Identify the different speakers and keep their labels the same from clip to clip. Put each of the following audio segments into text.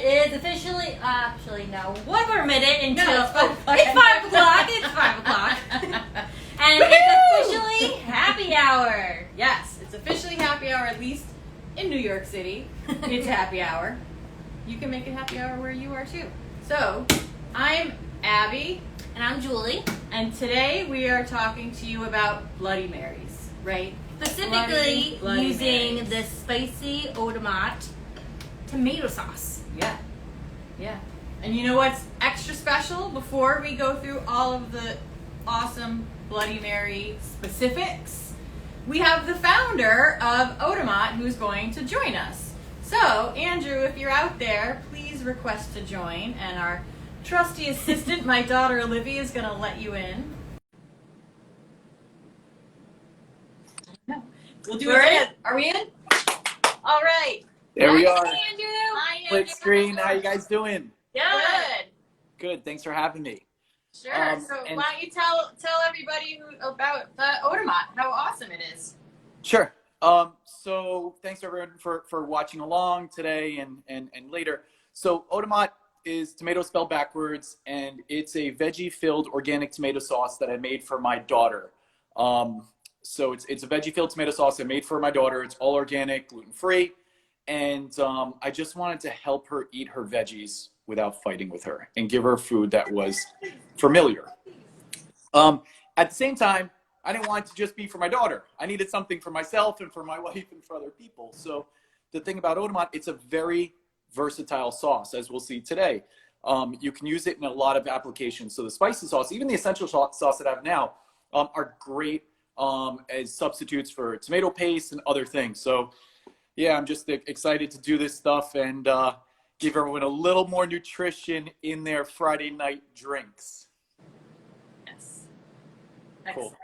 Speaker 1: It is officially, actually no, one more minute until,
Speaker 2: No,
Speaker 1: it's 5 o'clock, it's 5 o'clock. And it's officially happy hour.
Speaker 2: Yes, it's officially happy hour, at least in New York City. It's happy hour. You can make it happy hour where you are too. So, I'm Abby.
Speaker 1: And I'm Julie.
Speaker 2: And today we are talking to you about Bloody Marys, right?
Speaker 1: Specifically
Speaker 2: Bloody
Speaker 1: using
Speaker 2: Marys.
Speaker 1: the spicy Otamot tomato sauce.
Speaker 2: Yeah. Yeah. And you know what's extra special before we go through all of the awesome Bloody Mary specifics? We have the founder of Otamot who's going to join us. So, Andrew, if you're out there, please request to join, and our trusty assistant, my daughter Olivia, is going to let you in. We'll do it. Are we in? All right.
Speaker 3: There we are.
Speaker 2: Andrew. Hi, Andrew.
Speaker 3: Split screen. How you guys doing?
Speaker 2: Good.
Speaker 3: Good. Thanks for having me.
Speaker 2: Sure. So
Speaker 3: and-
Speaker 2: why don't you tell everybody about the Otamot, how awesome it is.
Speaker 3: Sure. So thanks everyone for watching along today and later. So Otamot is tomato spelled backwards, and it's a veggie-filled organic tomato sauce that I made for my daughter. So it's a veggie-filled tomato sauce I made for my daughter. It's all organic, gluten-free, and I just wanted to help her eat her veggies without fighting with her and give her food that was familiar. At the same time, I didn't want it to just be for my daughter. I needed something for myself and for my wife and for other people. So the thing about Otamot, it's a very versatile sauce, as we'll see today. You can use it in a lot of applications. So the spicy sauce, even the essential sauce that I have now, are great as substitutes for tomato paste and other things. So yeah, I'm just excited to do this stuff and give everyone a little more nutrition in their Friday night drinks.
Speaker 2: Yes.
Speaker 3: Cool.
Speaker 2: Excellent.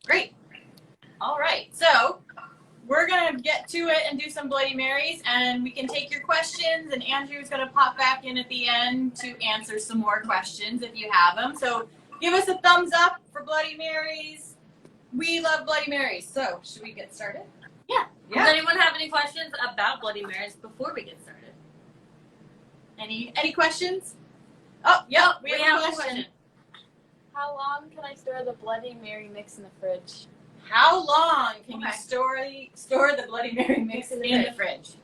Speaker 2: Great. All right. So we're going to get to it and do some Bloody Marys, and we can take your questions, and Andrew's going to pop back in at the end to answer some more questions if you have them. So give us a thumbs up for Bloody Marys. We love Bloody Marys. So should we get started?
Speaker 1: Yeah.
Speaker 2: Yeah.
Speaker 1: Does anyone have any questions about Bloody Marys before we get started?
Speaker 2: Any questions? Oh, yeah, we have a question.
Speaker 4: How long can I store the Bloody Mary mix in the fridge?
Speaker 2: How long can you
Speaker 1: Okay.
Speaker 2: store the Bloody Mary mix in the fridge?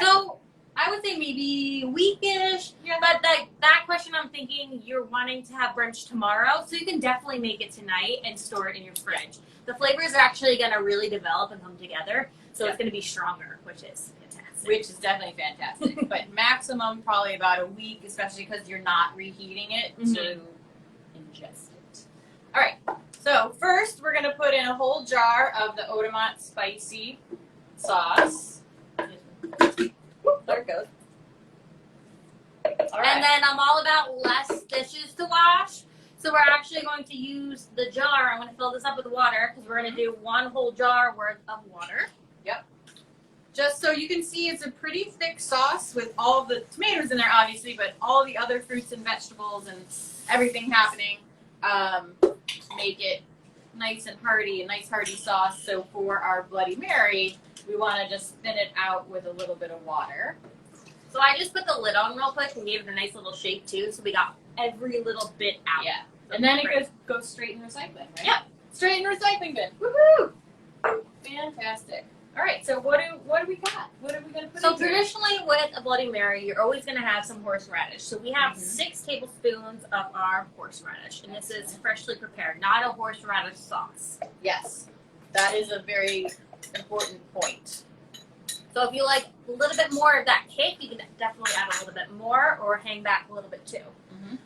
Speaker 1: So I would say maybe weekish.
Speaker 2: Yeah.
Speaker 1: But that question, I'm thinking you're wanting to have brunch tomorrow, so you can definitely make it tonight and store it in your fridge. The flavors are actually going to really develop and come together, so it's going to be stronger, which is fantastic.
Speaker 2: Which is definitely fantastic. But maximum probably about a week, especially because you're not reheating it to ingest it. All right. So first, we're going to put in a whole jar of the Otamot spicy sauce. There it goes. All right.
Speaker 1: And then I'm all about less dishes to wash. So we're actually going to use the jar. I'm going to fill this up with water because we're going to do one whole jar worth of water.
Speaker 2: Just so you can see, it's a pretty thick sauce with all the tomatoes in there, obviously, but all the other fruits and vegetables and everything happening make it nice and hearty, a nice hearty sauce. So for our Bloody Mary, we want to just thin it out with a little bit of water.
Speaker 1: So I just put the lid on real quick and gave it a nice little shape too. So we got every little bit out.
Speaker 2: Yeah.
Speaker 1: So
Speaker 2: And then it
Speaker 1: great.
Speaker 2: goes straight in the recycling, right?
Speaker 1: Yep.
Speaker 2: Straight in the recycling bin. Woohoo! Fantastic. All right, so what do we got? What are we going to put
Speaker 1: So
Speaker 2: in here?
Speaker 1: traditionally with a Bloody Mary, you're always going to have some horseradish. So we have 6 tablespoons of our horseradish, and this is freshly prepared, not a horseradish sauce.
Speaker 2: Yes, that is a very important point.
Speaker 1: So if you like a little bit more of that kick, you can definitely add a little bit more or hang back a little bit too.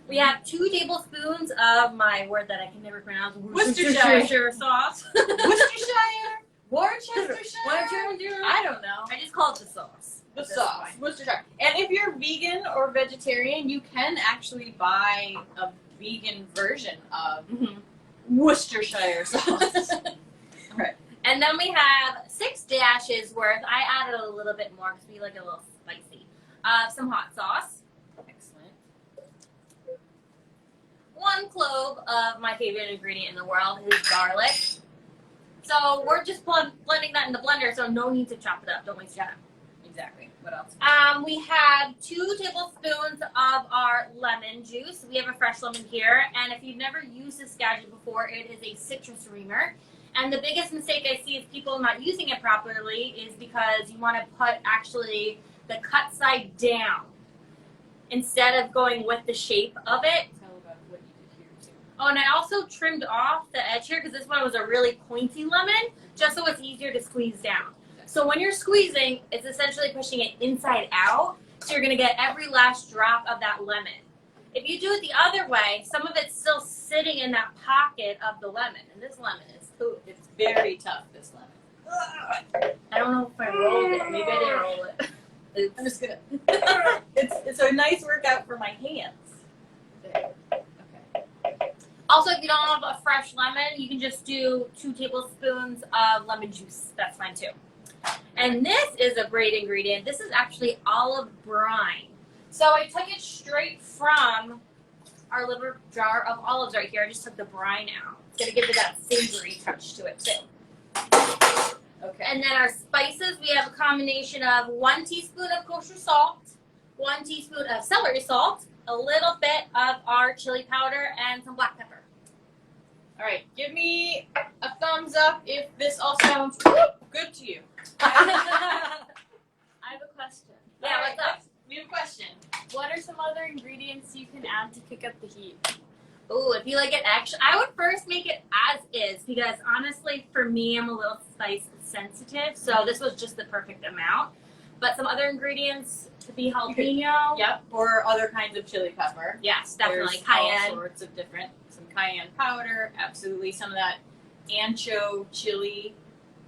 Speaker 1: We have 2 tablespoons of my word that I can never pronounce,
Speaker 2: Worcestershire
Speaker 1: sauce.
Speaker 2: Worcestershire? Worcestershire? I don't know.
Speaker 1: I just call it the sauce.
Speaker 2: The
Speaker 1: at this
Speaker 2: sauce.
Speaker 1: point.
Speaker 2: Worcestershire. And if you're vegan or vegetarian, you can actually buy a vegan version of Worcestershire sauce.
Speaker 1: And then we have 6 dashes worth. I added a little bit more because we like it a little spicy. Some hot sauce.
Speaker 2: Excellent.
Speaker 1: 1 clove of my favorite ingredient in the world is garlic. So we're just blending that in the blender, so no need to chop it up. Don't waste your time.
Speaker 2: Exactly. What else?
Speaker 1: We have 2 tablespoons of our lemon juice. We have a fresh lemon here, and if you've never used this gadget before, it is a citrus reamer. And the biggest mistake I see is people not using it properly is because you want to put actually the cut side down instead of going with the shape of it.
Speaker 2: Tell about what you did here too.
Speaker 1: Oh, and I also trimmed off the edge here because this one was a really pointy lemon, just so it's easier to squeeze down. So when you're squeezing, it's essentially pushing it inside out, so you're going to get every last drop of that lemon. If you do it the other way, some of it's still sitting in that pocket of the lemon, and this lemon is
Speaker 2: Ooh, it's very tough, this lemon.
Speaker 1: I don't know if I rolled it. Maybe I didn't roll it.
Speaker 2: I'm just gonna. it's a nice workout for my hands. There. Okay.
Speaker 1: Also, if you don't have a fresh lemon, you can just do 2 tablespoons of lemon juice. That's fine too. And this is a great ingredient. This is actually olive brine. So I took it straight from our little jar of olives right here. I just took the brine out. It's going to give it that savory touch to it too.
Speaker 2: Okay.
Speaker 1: And then our spices, we have a combination of 1 teaspoon of kosher salt, 1 teaspoon of celery salt, a little bit of our chili powder, and some black pepper.
Speaker 2: All right. Give me a thumbs up if this all sounds good to you.
Speaker 4: I have a question.
Speaker 1: Yeah,
Speaker 2: All right,
Speaker 1: what's up?
Speaker 2: We have a question.
Speaker 4: What are some other ingredients you can add to kick up the heat?
Speaker 1: Ooh, if you like it extra, I would first make it as is because honestly, for me, I'm a little spice sensitive, so this was just the perfect amount. But some other ingredients to be jalapeno.
Speaker 2: Yep. Or other kinds of chili pepper.
Speaker 1: Yes, definitely.
Speaker 2: There's all
Speaker 1: Cayenne.
Speaker 2: sorts of different. Some cayenne powder. Absolutely. Some of that ancho chili.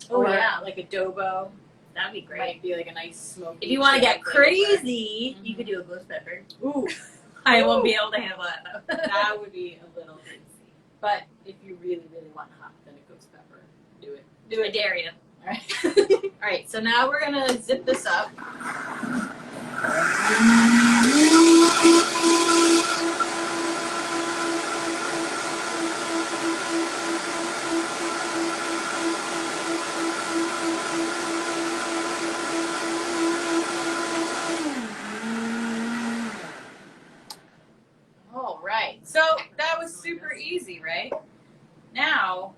Speaker 1: Oh,
Speaker 2: or
Speaker 1: yeah.
Speaker 2: like adobo.
Speaker 1: That'd be great.
Speaker 2: Might be like a nice smoky.
Speaker 1: If you want to
Speaker 2: chili
Speaker 1: get
Speaker 2: flavor.
Speaker 1: crazy, you
Speaker 2: Mhm.
Speaker 1: could do a ghost pepper.
Speaker 2: Ooh.
Speaker 1: I won't be able to handle that though.
Speaker 2: That would be a little crazy. But if you really, really want hot, then a ghost pepper. Do it.
Speaker 1: Do a dare you.
Speaker 2: All right. All right. So now we're gonna zip this up. All right. So that was super easy, right? Now,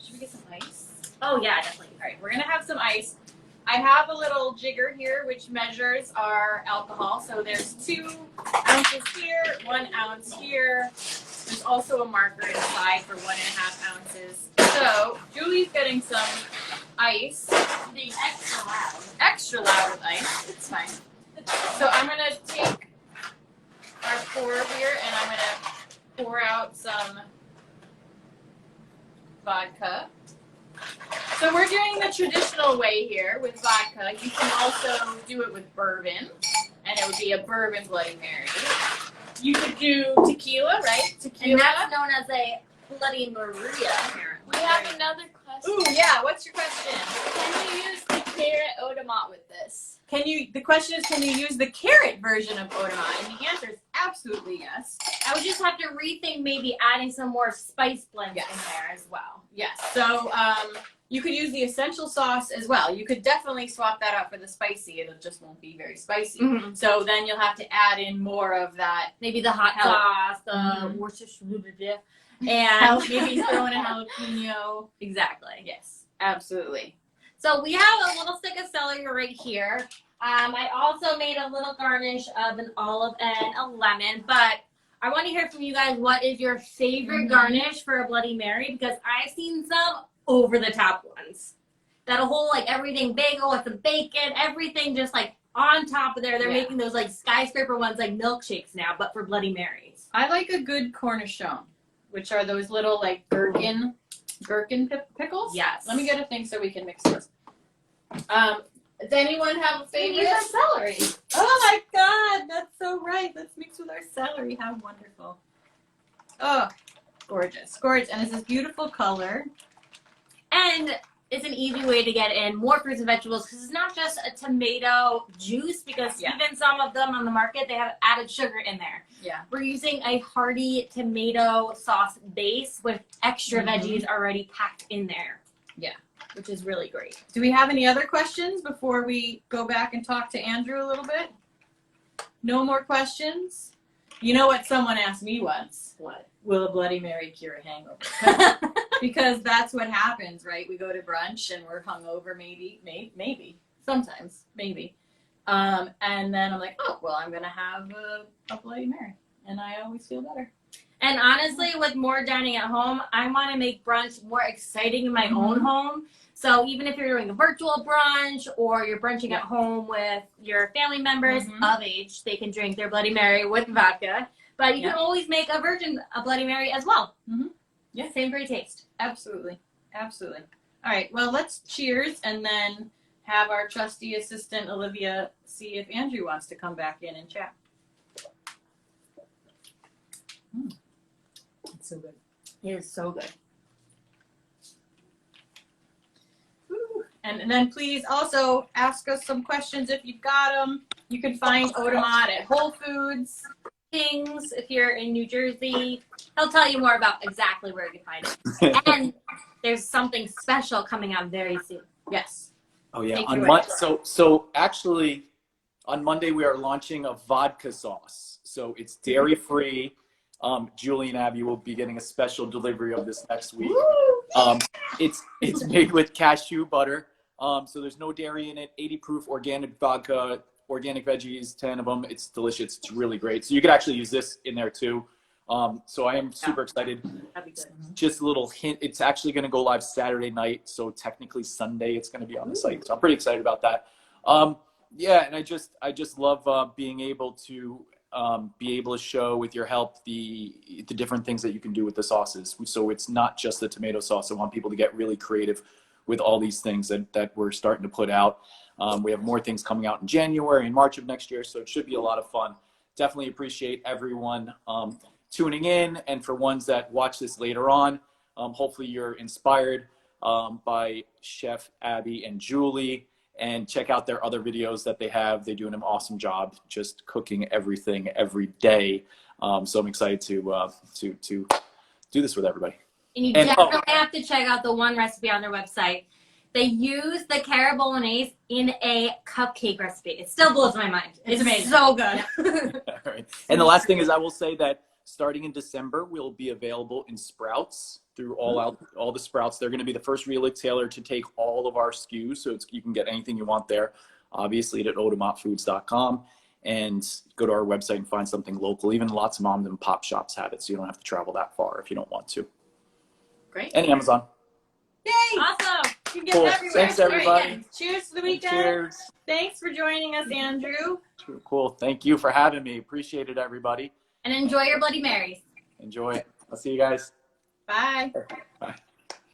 Speaker 2: should we get some ice?
Speaker 1: Oh yeah, definitely.
Speaker 2: All right, we're gonna have some ice. I have a little jigger here which measures our alcohol. So there's 2 ounces here, 1 ounce here. There's also a marker inside for 1.5 ounces. So Julie's getting some ice.
Speaker 1: Being extra loud.
Speaker 2: Extra loud with ice. It's fine. So I'm gonna take our pour here and I'm gonna pour out some vodka. So we're doing the traditional way here with vodka. You can also do it with bourbon, and it would be a bourbon Bloody Mary. You could do tequila, right?
Speaker 1: And
Speaker 2: Tequila.
Speaker 1: that's known as a Bloody Maria, apparently.
Speaker 4: We have another question.
Speaker 2: Ooh, yeah. What's your question?
Speaker 4: Can you use the carrot Otamot with this?
Speaker 2: The question is, can you use the carrot version of Otamot? And the answer is absolutely yes.
Speaker 1: I would just have to rethink maybe adding some more spice blends
Speaker 2: Yes.
Speaker 1: in there as well.
Speaker 2: Yes. So you could use the essential sauce as well. You could definitely swap that out for the spicy. It just won't be very spicy.
Speaker 1: Mhm.
Speaker 2: So then you'll have to add in more of that.
Speaker 1: Maybe the hot sauce, the
Speaker 2: Mhm.
Speaker 1: Worcestershire, and
Speaker 2: Maybe throw in a jalapeno.
Speaker 1: exactly.
Speaker 2: Yes, absolutely.
Speaker 1: So we have a little stick of celery right here. I also made a little garnish of an olive and a lemon, but I want to hear from you guys. What is your favorite garnish for a Bloody Mary? Because I've seen some over the top ones. That whole like everything bagel with the bacon, everything just like on top of there. They're
Speaker 2: Yeah.
Speaker 1: making those like skyscraper ones like milkshakes now, but for Bloody Marys.
Speaker 2: I like a good cornichon, which are those little like gherkin pickles.
Speaker 1: Yes.
Speaker 2: Let me get a thing so we can mix those. Does anyone have a favorite?
Speaker 1: Use our celery.
Speaker 2: Oh my God, that's so right. Let's mix with our celery. How wonderful. Oh, gorgeous. Gorgeous. And it's this beautiful color.
Speaker 1: And it's an easy way to get in more fruits and vegetables because it's not just a tomato juice, because
Speaker 2: Yeah.
Speaker 1: even some of them on the market, they have added sugar in there.
Speaker 2: Yeah.
Speaker 1: We're using a hearty tomato sauce base with extra
Speaker 2: Mhm.
Speaker 1: veggies already packed in there. which is really great.
Speaker 2: Do we have any other questions before we go back and talk to Andrew a little bit? No more questions? You know what someone asked me once?
Speaker 1: What?
Speaker 2: Will a Bloody Mary cure a hangover? Because that's what happens, right? We go to brunch and we're hungover, maybe, sometimes, maybe. And then I'm like, oh, well, I'm going to have a Bloody Mary. And I always feel better.
Speaker 1: And honestly, with more dining at home, I want to make brunch more exciting in my own home. So even if you're doing a virtual brunch or you're brunching at home with your family members of age, they can drink their Bloody Mary with vodka. But you can always make a Bloody Mary as well. Yeah, same great taste.
Speaker 2: Absolutely. Absolutely. All right. Well, let's cheers and then have our trusty assistant, Olivia, see if Andrew wants to come back in and chat. It's so good.
Speaker 1: It is so good.
Speaker 2: And then please also ask us some questions if you've got them. You can find Otamot at Whole Foods.
Speaker 1: Things, if you're in New Jersey, he'll tell you more about exactly where you can find it. And there's something special coming out very soon.
Speaker 2: Yes.
Speaker 3: Oh yeah.
Speaker 1: Thank you.
Speaker 3: So actually, on Monday we are launching a vodka sauce. So it's dairy free. Julie and Abby will be getting a special delivery of this next week. It's made with cashew butter. So there's no dairy in it. 80 proof organic vodka, organic veggies, 10 of them. It's delicious. It's really great. So you could actually use this in there too. So I am super excited.
Speaker 1: That'd be good.
Speaker 3: Just a little hint. It's actually going to go live Saturday night. So technically Sunday it's going to be on the site. So I'm pretty excited about that. Yeah. And I just love being able to show with your help the different things that you can do with the sauces. So it's not just the tomato sauce. I want people to get really creative with all these things that we're starting to put out. We have more things coming out in January and March of next year, so it should be a lot of fun. Definitely appreciate everyone tuning in, and for ones that watch this later on, hopefully you're inspired by Chef Abby and Julie, and check out their other videos that they have. They're doing an awesome job just cooking everything every day. So I'm excited to do this with everybody.
Speaker 1: And you definitely have to check out the one recipe on their website. They use the carrot bolognese in a cupcake recipe. It still blows my mind. It's amazing. So good.
Speaker 3: All right. And the last thing is I will say that starting in December, we'll be available in Sprouts through all the Sprouts. They're going to be the first real retailer to take all of our SKUs. So you can get anything you want there, obviously at otamotfoods.com, and go to our website and find something local. Even lots of mom and pop shops have it. So you don't have to travel that far if you don't want to.
Speaker 2: Great.
Speaker 3: And Amazon.
Speaker 2: Yay!
Speaker 1: Awesome.
Speaker 2: You can get it everywhere.
Speaker 3: Thanks, everybody.
Speaker 2: Cheers to the weekend.
Speaker 3: Cheers.
Speaker 2: Thanks for joining us, Andrew.
Speaker 3: Cool. Thank you for having me. Appreciate it, everybody.
Speaker 1: And enjoy your Bloody Marys.
Speaker 3: Enjoy it. I'll see you guys.
Speaker 2: Bye.
Speaker 3: Bye.